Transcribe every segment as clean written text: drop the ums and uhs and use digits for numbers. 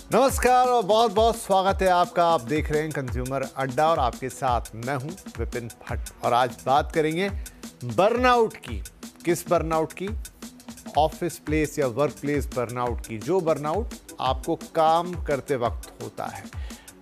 नमस्कार और बहुत बहुत स्वागत है आपका। आप देख रहे हैं कंज्यूमर अड्डा और आपके साथ मैं हूं विपिन भट्ट। और आज बात करेंगे बर्नआउट की। किस बर्नआउट की? ऑफिस प्लेस या वर्क प्लेस बर्नआउट की, जो बर्नआउट आपको काम करते वक्त होता है।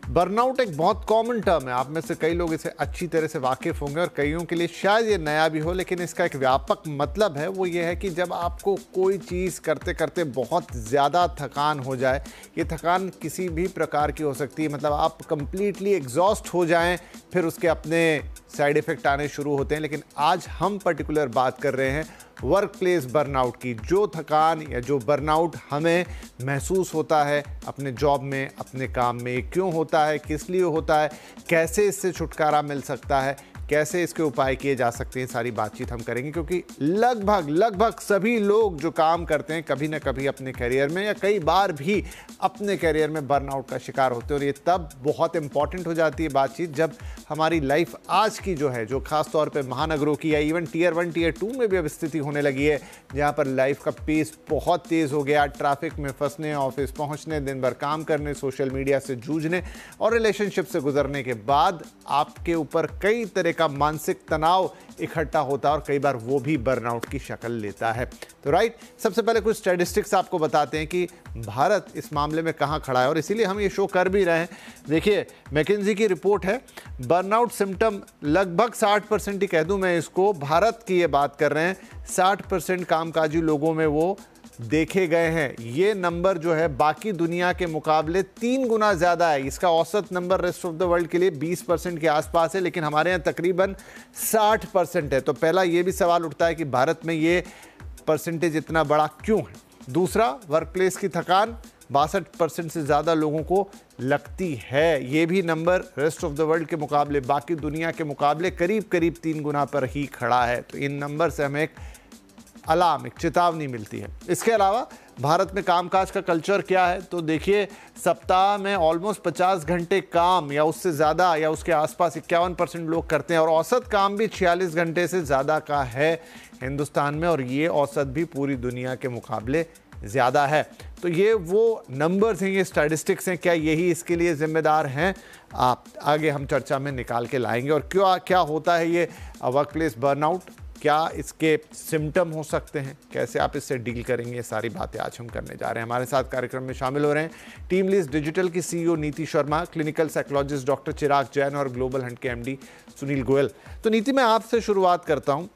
बर्नआउट एक बहुत कॉमन टर्म है, आप में से कई लोग इसे अच्छी तरह से वाकिफ होंगे और कईयों के लिए शायद ये नया भी हो, लेकिन इसका एक व्यापक मतलब है। वो ये है कि जब आपको कोई चीज़ करते करते बहुत ज़्यादा थकान हो जाए, ये थकान किसी भी प्रकार की हो सकती है, मतलब आप कंप्लीटली एग्जॉस्ट हो जाएं, फिर उसके अपने साइड इफ़ेक्ट आने शुरू होते हैं। लेकिन आज हम पर्टिकुलर बात कर रहे हैं वर्क प्लेस बर्नआउट की। जो थकान या जो बर्नआउट हमें महसूस होता है अपने जॉब में, अपने काम में, क्यों होता है, किस लिए होता है, कैसे इससे छुटकारा मिल सकता है, कैसे इसके उपाय किए जा सकते हैं, सारी बातचीत हम करेंगे। क्योंकि लगभग सभी लोग जो काम करते हैं कभी ना कभी अपने करियर में या कई बार भी अपने करियर में बर्नआउट का शिकार होते हैं। और ये तब बहुत इंपॉर्टेंट हो जाती है बातचीत जब हमारी लाइफ आज की जो है, जो खास तौर पे महानगरों की या इवन टियर 1 टियर 2 में भी अब स्थिति होने लगी है, जहाँ पर लाइफ का पेस बहुत तेज़ हो गया। ट्रैफिक में फंसने, ऑफिस पहुँचने, दिन भर काम करने, सोशल मीडिया से जूझने और रिलेशनशिप से गुजरने के बाद आपके ऊपर कई तरह का मानसिक तनाव इकट्ठा होता है और कई बार वो भी बर्नआउट की शक्ल लेता है। तो राइट, सबसे पहले कुछ स्टैटिस्टिक्स आपको बताते हैं कि भारत इस मामले में कहाँ खड़ा है, और इसीलिए हम ये शो कर भी रहे हैं। देखिए, मैकिन्जी की रिपोर्ट है, बर्नआउट सिम्टम लगभग 60% ही कह दूं मैं इसको, भारत की ये बात कर रहे हैं, 60% कामकाजी लोगों में वो देखे गए हैं। ये नंबर जो है बाकी दुनिया के मुकाबले 3 गुना ज़्यादा है। इसका औसत number rest of the world के लिए 20% के आसपास है, लेकिन हमारे यहाँ तकरीबन 60% है। तो पहला ये भी सवाल उठता है कि भारत में ये परसेंटेज इतना बड़ा क्यों है। दूसरा, वर्क प्लेस की थकान 62% से ज़्यादा लोगों को लगती है। ये भी number rest of the world के मुकाबले, बाकी दुनिया के मुकाबले करीब 3 गुना पर ही खड़ा है। तो इन नंबर से हमें एक अलार्म, एक चेतावनी मिलती है। इसके अलावा भारत में कामकाज का कल्चर क्या है, तो देखिए, सप्ताह में ऑलमोस्ट 50 घंटे काम या उससे ज़्यादा या उसके आसपास 51% लोग करते हैं, और औसत काम भी 46 घंटे से ज़्यादा का है हिंदुस्तान में, और ये औसत भी पूरी दुनिया के मुकाबले ज़्यादा है। तो ये वो नंबर्स हैं, ये स्टैटिस्टिक्स हैं। क्या यही इसके लिए जिम्मेदार हैं? आप आगे हम चर्चा में निकाल के लाएंगे। और क्या होता है ये वर्क प्लेस बर्नआउट, क्या इसके सिम्टम हो सकते हैं, कैसे आप इससे डील करेंगे, ये सारी बातें आज हम करने जा रहे हैं। हमारे साथ कार्यक्रम में शामिल हो रहे हैं टीम लीज डिजिटल की CEO नीति शर्मा, क्लिनिकल साइकोलॉजिस्ट डॉक्टर चिराग जैन और ग्लोबल हंट के MD सुनील गोयल। तो नीति, मैं आपसे शुरुआत करता हूँ।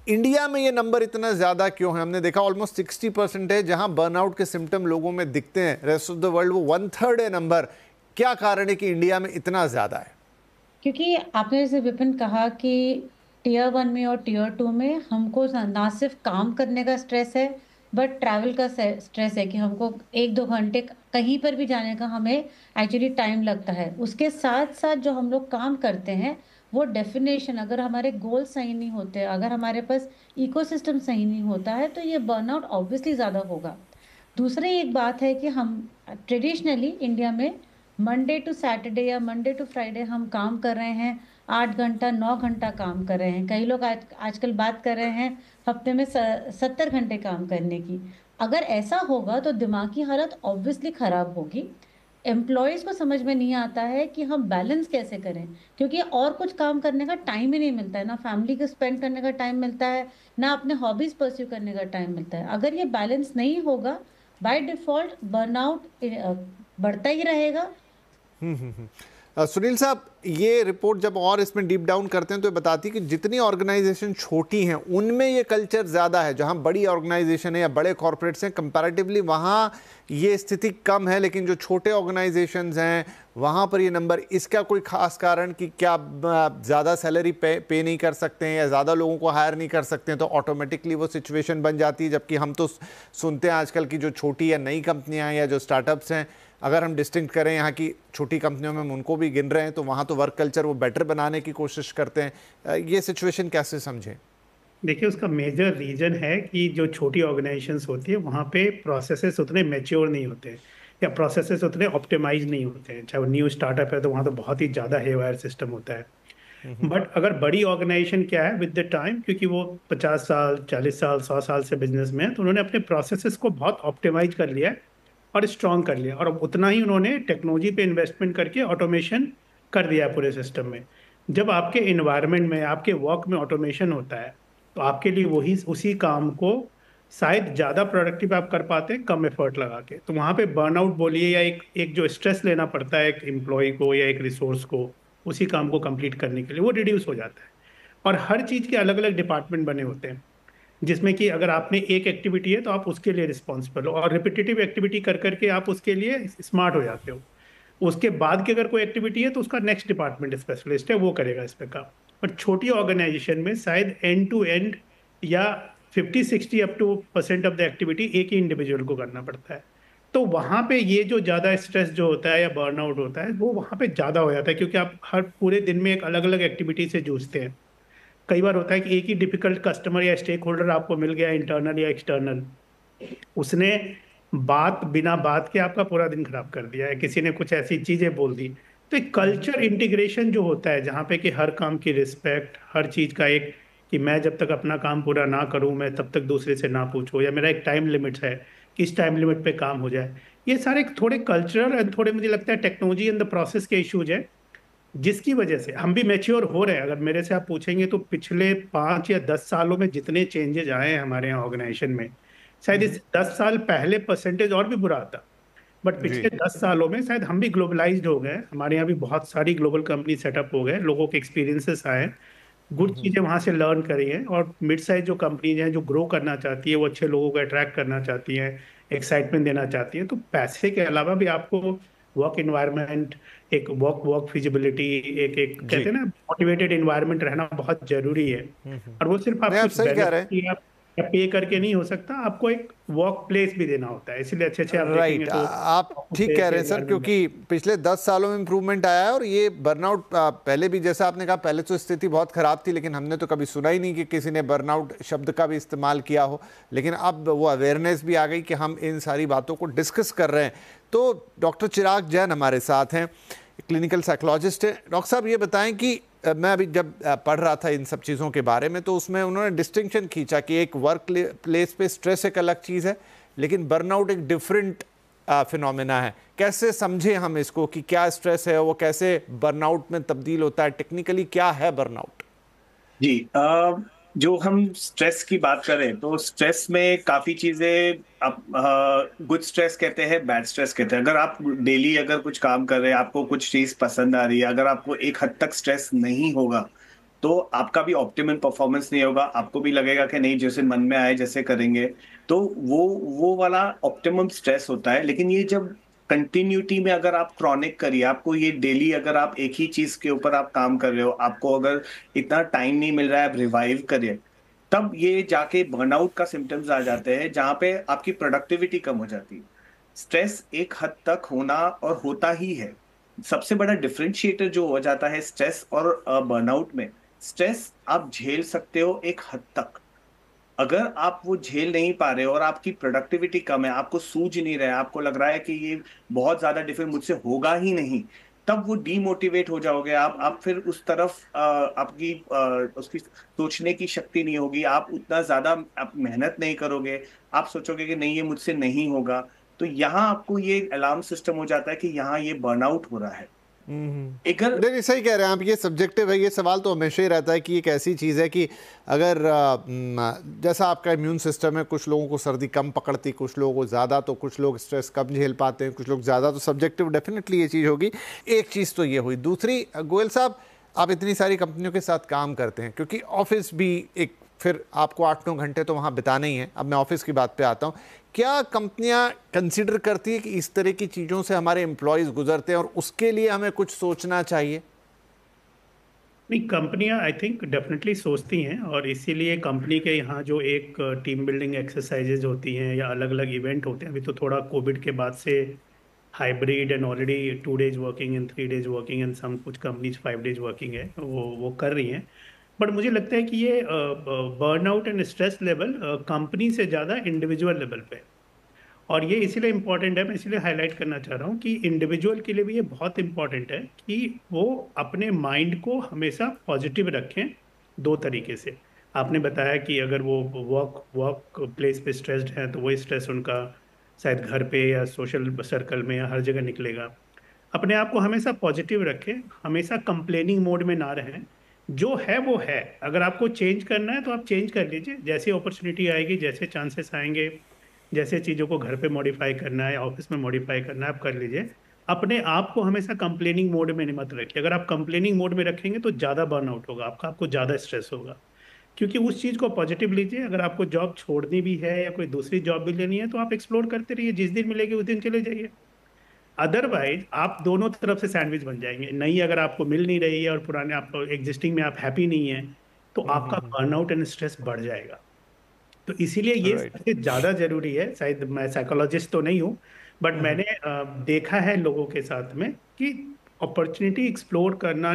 इंडिया में ये नंबर इतना ज़्यादा क्यों है? हमने देखा ऑलमोस्ट 60% है जहाँ बर्नआउट के सिम्टम लोगों में दिखते हैं, रेस्ट ऑफ द वर्ल्ड वो 1/3 है नंबर। क्या कारण है कि इंडिया में इतना ज़्यादा है? क्योंकि आपने जैसे विपिन कहा कि टियर 1 में और टियर 2 में हमको ना सिर्फ काम करने का स्ट्रेस है, बट ट्रैवल का स्ट्रेस है कि हमको 1-2 घंटे कहीं पर भी जाने का हमें एक्चुअली टाइम लगता है। उसके साथ साथ जो हम लोग काम करते हैं, वो डेफिनेशन, अगर हमारे गोल सही नहीं होते, अगर हमारे पास इकोसिस्टम सही नहीं होता है, तो ये बर्नआउट ऑब्वियसली ज़्यादा होगा। दूसरी एक बात है कि हम ट्रेडिशनली इंडिया में मंडे टू सैटरडे या मंडे टू फ्राइडे हम काम कर रहे हैं, 8 घंटा 9 घंटा काम कर रहे हैं। कई लोग आजकल बात कर रहे हैं हफ्ते में 70 घंटे काम करने की। अगर ऐसा होगा तो दिमागी हालत ऑब्वियसली खराब होगी। एम्प्लॉयज़ को समझ में नहीं आता है कि हम बैलेंस कैसे करें, क्योंकि और कुछ काम करने का टाइम ही नहीं मिलता है, ना फैमिली को स्पेंड करने का टाइम मिलता है, ना अपने हॉबीज परस्यू करने का टाइम मिलता है। अगर ये बैलेंस नहीं होगा, बाय डिफॉल्ट बर्नआउट बढ़ता ही रहेगा। सुनील साहब, ये रिपोर्ट जब और इसमें डीप डाउन करते हैं तो ये बताती है कि जितनी ऑर्गेनाइजेशन छोटी हैं उनमें ये कल्चर ज़्यादा है। जहां बड़ी ऑर्गेनाइजेशन है या बड़े कॉर्पोरेट्स हैं, कंपैरेटिवली वहां ये स्थिति कम है, लेकिन जो छोटे ऑर्गेनाइजेशंस हैं वहां पर ये नंबर, इसका कोई खास कारण कि क्या ज़्यादा सैलरी पे नहीं कर सकते हैं या ज़्यादा लोगों को हायर नहीं कर सकते हैं, तो ऑटोमेटिकली वो सिचुएशन बन जाती है। जबकि हम तो सुनते हैं आजकल की जो छोटी या नई कंपनियाँ हैं या जो स्टार्टअप्स हैं, अगर हम डिस्टिंक्ट करें यहाँ की छोटी कंपनियों में, हम उनको भी गिन रहे हैं, तो वहाँ तो वर्क कल्चर वो बेटर बनाने की कोशिश करते हैं। ये सिचुएशन कैसे समझें? देखिए, उसका मेजर रीजन है कि जो छोटी ऑर्गेनाइजेशंस होती है वहाँ पे प्रोसेसेस उतने मैच्योर नहीं होते हैं या प्रोसेसेस उतने ऑप्टिमाइज नहीं होते हैं। चाहे वो न्यू स्टार्टअप है तो वहाँ तो बहुत ही ज़्यादा हेवायर सिस्टम होता है। बट अगर बड़ी ऑर्गेनाइजेशन क्या है, विद द टाइम, क्योंकि वो 50 साल 40 साल 100 साल से बिजनेस में है, तो उन्होंने अपने प्रोसेसेस को बहुत ऑप्टिमाइज कर लिया है और स्ट्रॉन्ग कर लिया, और अब उतना ही उन्होंने टेक्नोलॉजी पे इन्वेस्टमेंट करके ऑटोमेशन कर दिया है पूरे सिस्टम में। जब आपके इन्वायरमेंट में, आपके वर्क में ऑटोमेशन होता है, तो आपके लिए वही उसी काम को शायद ज़्यादा प्रोडक्टिव आप कर पाते हैं कम एफर्ट लगा के। तो वहाँ पे बर्नआउट बोलिए, या एक एक जो स्ट्रेस लेना पड़ता है एक एम्प्लॉय को या एक रिसोर्स को उसी काम को कंप्लीट करने के लिए, वो रिड्यूस हो जाता है। और हर चीज़ के अलग अलग डिपार्टमेंट बने होते हैं, जिसमें कि अगर आपने एक एक्टिविटी है तो आप उसके लिए रिस्पॉन्सिबल हो, और रिपीटेटिव एक्टिविटी कर करके आप उसके लिए स्मार्ट हो जाते हो। उसके बाद की अगर कोई एक्टिविटी है तो उसका नेक्स्ट डिपार्टमेंट स्पेशलिस्ट है, वो करेगा इस पे काम। और छोटी ऑर्गेनाइजेशन में शायद एंड टू एंड या 50-60 up to % of the activity एक ही इंडिविजुअल को करना पड़ता है। तो वहाँ पे ये जो ज़्यादा स्ट्रेस जो होता है या बर्नआउट होता है वो वहाँ पे ज़्यादा हो जाता है, क्योंकि आप हर पूरे दिन में एक अलग अलग एक्टिविटी से जूझते हैं। कई बार होता है कि एक ही डिफिकल्ट कस्टमर या स्टेक होल्डर आपको मिल गया, इंटरनल या एक्सटर्नल, उसने बात बिना बात के आपका पूरा दिन खराब कर दिया है, किसी ने कुछ ऐसी चीजें बोल दी। तो एक कल्चर इंटीग्रेशन जो होता है, जहाँ पे कि हर काम की रिस्पेक्ट, हर चीज का एक, कि मैं जब तक अपना काम पूरा ना करूं मैं तब तक दूसरे से ना पूछूं, या मेरा एक टाइम लिमिट है कि इस टाइम लिमिट पे काम हो जाए। ये सारे थोड़े कल्चरल एंड थोड़े मुझे लगता है टेक्नोलॉजी इन द प्रोसेस के इश्यूज है, जिसकी वजह से हम भी मैच्योर हो रहे हैं। अगर मेरे से आप पूछेंगे तो पिछले 5 या 10 सालों में जितने चेंजेस आए हैं हमारे यहाँ ऑर्गेनाइजेशन में, शायद इस 10 साल पहले परसेंटेज और भी बुरा था, बट जी। पिछले 10 सालों में शायद हम भी ग्लोबलाइज्ड हो गए, हमारे यहाँ भी बहुत सारी ग्लोबल कंपनी सेटअप हो गए, लोगों के एक्सपीरियंसेस आए, गुड चीज़ें वहाँ से लर्न करी हैं। और मिड साइज जो कंपनीज हैं जो ग्रो करना चाहती है, वो अच्छे लोगों को अट्रैक्ट करना चाहती हैं, एक्साइटमेंट देना चाहती हैं, तो पैसे के अलावा भी आपको वर्क इन्वायरमेंट, एक वर्क वर्क फिजिबिलिटी, एक एक जी। कहते हैं ना मोटिवेटेड इन्वायरमेंट रहना बहुत जरूरी है। और वो सिर्फ आप नहीं, आप कुछ सही कह रहे हैं। बेनिफिट या पे करके नहीं हो सकता, आपको एक वर्क प्लेस भी देना होता है, इसलिए अच्छे अच्छे आप देखेंगे राइट, तो आप आपको ठीक कह प्लेस रहे या हैं सर, environment। क्योंकि पिछले 10 सालों में इम्प्रूवमेंट आया है। और ये बर्नआउट पहले भी, जैसा आपने कहा, पहले तो स्थिति बहुत खराब थी, लेकिन हमने तो कभी सुना ही नहीं कि किसी ने बर्नआउट शब्द का भी इस्तेमाल किया हो। लेकिन अब वो अवेयरनेस भी आ गई कि हम इन सारी बातों को डिस्कस कर रहे हैं। तो डॉक्टर चिराग जैन हमारे साथ हैं, क्लिनिकल साइकोलॉजिस्ट हैं। डॉक्टर साहब, ये बताएं कि मैं अभी जब पढ़ रहा था इन सब चीज़ों के बारे में, तो उसमें उन्होंने डिस्टिंक्शन खींचा कि एक वर्क प्लेस पे स्ट्रेस एक अलग चीज़ है, लेकिन बर्नआउट एक डिफरेंट फिनोमेना है। कैसे समझे हम इसको कि क्या स्ट्रेस है, वो कैसे बर्नआउट में तब्दील होता है, टेक्निकली क्या है बर्नआउट? जी, जो हम स्ट्रेस की बात करें तो स्ट्रेस में काफी चीजें, आप गुड स्ट्रेस कहते हैं, बैड स्ट्रेस कहते हैं। अगर आप डेली अगर कुछ काम कर रहे हैं, आपको कुछ चीज पसंद आ रही है, अगर आपको एक हद तक स्ट्रेस नहीं होगा तो आपका भी ऑप्टिमम परफॉर्मेंस नहीं होगा, आपको भी लगेगा कि नहीं जैसे मन में आए जैसे करेंगे, तो वो वाला ऑप्टिमम स्ट्रेस होता है। लेकिन ये जब कंटिन्यूटी में अगर आप क्रॉनिक करिए, आपको ये डेली अगर आप एक ही चीज के ऊपर आप काम कर रहे हो, आपको अगर इतना टाइम नहीं मिल रहा है आप रिवाइव करिए, तब ये जाके बर्नआउट का सिम्टम्स आ जाते हैं, जहां पे आपकी प्रोडक्टिविटी कम हो जाती है। स्ट्रेस एक हद तक होना और होता ही है। सबसे बड़ा डिफरेंशिएटर जो हो जाता है स्ट्रेस और बर्नआउट में, स्ट्रेस आप झेल सकते हो एक हद तक। अगर आप वो झेल नहीं पा रहे हो और आपकी प्रोडक्टिविटी कम है, आपको सूझ नहीं रहा है, आपको लग रहा है कि ये बहुत ज्यादा डिफिकल्ट, मुझसे होगा ही नहीं, तब वो डीमोटिवेट हो जाओगे आप फिर उस तरफ आपकी उसकी सोचने की शक्ति नहीं होगी, आप उतना ज्यादा आप मेहनत नहीं करोगे, आप सोचोगे कि नहीं ये मुझसे नहीं होगा। तो यहाँ आपको ये अलार्म सिस्टम हो जाता है कि यहाँ ये बर्नआउट हो रहा है। अगर नहीं नहीं, सही कह रहे हैं आप, ये सब्जेक्टिव है। ये सवाल तो हमेशा ही रहता है कि एक ऐसी चीज़ है कि अगर जैसा आपका इम्यून सिस्टम है, कुछ लोगों को सर्दी कम पकड़ती, कुछ लोगों को ज़्यादा, तो कुछ लोग स्ट्रेस कम झेल पाते हैं, कुछ लोग ज़्यादा, तो सब्जेक्टिव डेफिनेटली ये चीज़ होगी। एक चीज़ तो ये हुई। दूसरी, गोयल साहब, आप इतनी सारी कंपनियों के साथ काम करते हैं, क्योंकि ऑफिस भी एक, फिर आपको 8-9 घंटे तो वहाँ बिताने ही हैं। अब मैं ऑफिस की बात पे आता हूँ। क्या कंपनियां कंसीडर करती है कि इस तरह की चीज़ों से हमारे एम्प्लॉयज़ गुजरते हैं और उसके लिए हमें कुछ सोचना चाहिए? नहीं, कंपनियां आई थिंक डेफिनेटली सोचती हैं, और इसीलिए कंपनी के यहाँ जो एक टीम बिल्डिंग एक्सरसाइजेज होती हैं या अलग अलग इवेंट होते हैं, अभी तो थोड़ा कोविड के बाद से hybrid and already 2 days working and 3 days working and some कुछ कंपनीज 5 days वर्किंग है, वो कर रही हैं। बट मुझे लगता है कि ये burnout and stress level company से ज़्यादा इंडिविजुअल लेवल पे है। और ये इसीलिए इम्पोर्टेंट है, मैं इसीलिए हाईलाइट करना चाह रहा हूँ कि इंडिविजुअल के लिए भी ये बहुत इंपॉर्टेंट है कि वो अपने माइंड को हमेशा पॉजिटिव रखें। दो तरीके से आपने बताया कि अगर वो वर्क वर्क प्लेस पे स्ट्रेस्ड हैं तो वो स्ट्रेस उनका शायद घर पे या सोशल सर्कल में या हर जगह निकलेगा। अपने आप को हमेशा पॉजिटिव रखें, हमेशा कंप्लेनिंग मोड में ना रहें। जो है वो है, अगर आपको चेंज करना है तो आप चेंज कर लीजिए, जैसी अपॉर्चुनिटी आएगी, जैसे चांसेस आएंगे, जैसे चीज़ों को घर पे मॉडिफाई करना है, ऑफिस में मॉडिफाई करना है, आप कर लीजिए। अपने आप को हमेशा कंप्लेनिंग मोड में मत रखिए। अगर आप कंप्लेनिंग मोड में रखेंगे तो ज़्यादा बर्नआउट होगा आपका, आपको ज़्यादा स्ट्रेस होगा। क्योंकि उस चीज़ को पॉजिटिव लीजिए। अगर आपको जॉब छोड़नी भी है या कोई दूसरी जॉब भी लेनी है तो आप एक्सप्लोर करते रहिए, जिस दिन मिलेगी उस दिन चले जाइए। अदरवाइज आप दोनों तरफ से सैंडविच बन जाएंगे। नई अगर आपको मिल नहीं रही है और पुराने आपको एग्जिस्टिंग में आप हैप्पी नहीं है, तो आपका बर्नआउट एंड स्ट्रेस बढ़ जाएगा। तो इसीलिए ये राइट। सबसे ज्यादा जरूरी है। शायद मैं साइकोलॉजिस्ट तो नहीं हूँ, बट मैंने देखा है लोगों के साथ में कि अपॉर्चुनिटी एक्सप्लोर करना,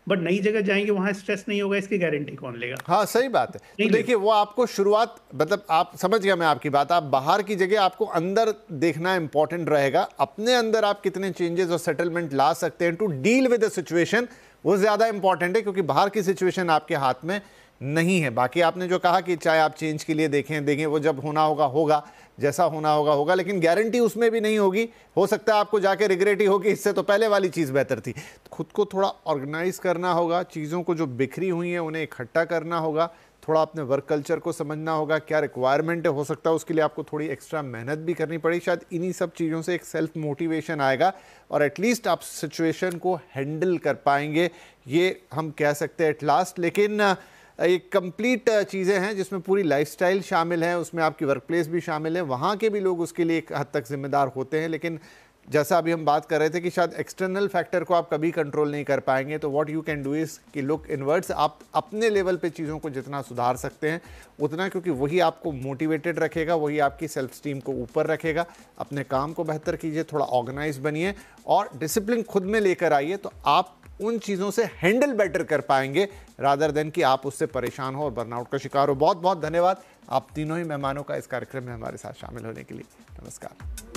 बट नई जगह जाएंगे वहां स्ट्रेस नहीं होगा, इसकी गारंटी कौन लेगा? हाँ सही बात है। नहीं तो देखिए वो आपको शुरुआत, मतलब आप समझ गया मैं आपकी बात, आप बाहर की जगह आपको अंदर देखना इंपॉर्टेंट रहेगा। अपने अंदर आप कितने चेंजेस और सेटलमेंट ला सकते हैं to deal with the situation, वो ज़्यादा इंपॉर्टेंट है, क्योंकि बाहर की सिचुएशन आपके हाथ में नहीं है। बाकी आपने जो कहा कि चाहे आप चेंज के लिए देखें, वो जब होना होगा होगा, जैसा होना होगा होगा, लेकिन गारंटी उसमें भी नहीं होगी। हो सकता है आपको जाके रिग्रेट ही हो कि इससे तो पहले वाली चीज़ बेहतर थी। खुद को थोड़ा ऑर्गेनाइज करना होगा, चीज़ों को जो बिखरी हुई हैं उन्हें इकट्ठा करना होगा, थोड़ा अपने वर्क कल्चर को समझना होगा, क्या रिक्वायरमेंट है। हो सकता है उसके लिए आपको थोड़ी एक्स्ट्रा मेहनत भी करनी पड़ी। शायद इन्हीं सब चीज़ों से एक सेल्फ मोटिवेशन आएगा और एटलीस्ट आप सिचुएशन को हैंडल कर पाएंगे, ये हम कह सकते हैं एट लास्ट। लेकिन एक कंप्लीट चीज़ें हैं जिसमें पूरी लाइफस्टाइल शामिल है, उसमें आपकी वर्क प्लेस भी शामिल है, वहाँ के भी लोग उसके लिए एक हद तक जिम्मेदार होते हैं। लेकिन जैसा अभी हम बात कर रहे थे कि शायद एक्सटर्नल फैक्टर को आप कभी कंट्रोल नहीं कर पाएंगे, तो what you can do is कि लुक इनवर्ड्स। आप अपने लेवल पे चीज़ों को जितना सुधार सकते हैं उतना, क्योंकि वही आपको मोटिवेटेड रखेगा, वही आपकी सेल्फ स्टीम को ऊपर रखेगा। अपने काम को बेहतर कीजिए, थोड़ा ऑर्गेनाइज बनिए और डिसिप्लिन खुद में लेकर आइए, तो आप उन चीज़ों से हैंडल बेटर कर पाएंगे रादर देन कि आप उससे परेशान हो और बर्नआउट का शिकार हो। बहुत बहुत धन्यवाद आप तीनों ही मेहमानों का इस कार्यक्रम में हमारे साथ शामिल होने के लिए। नमस्कार।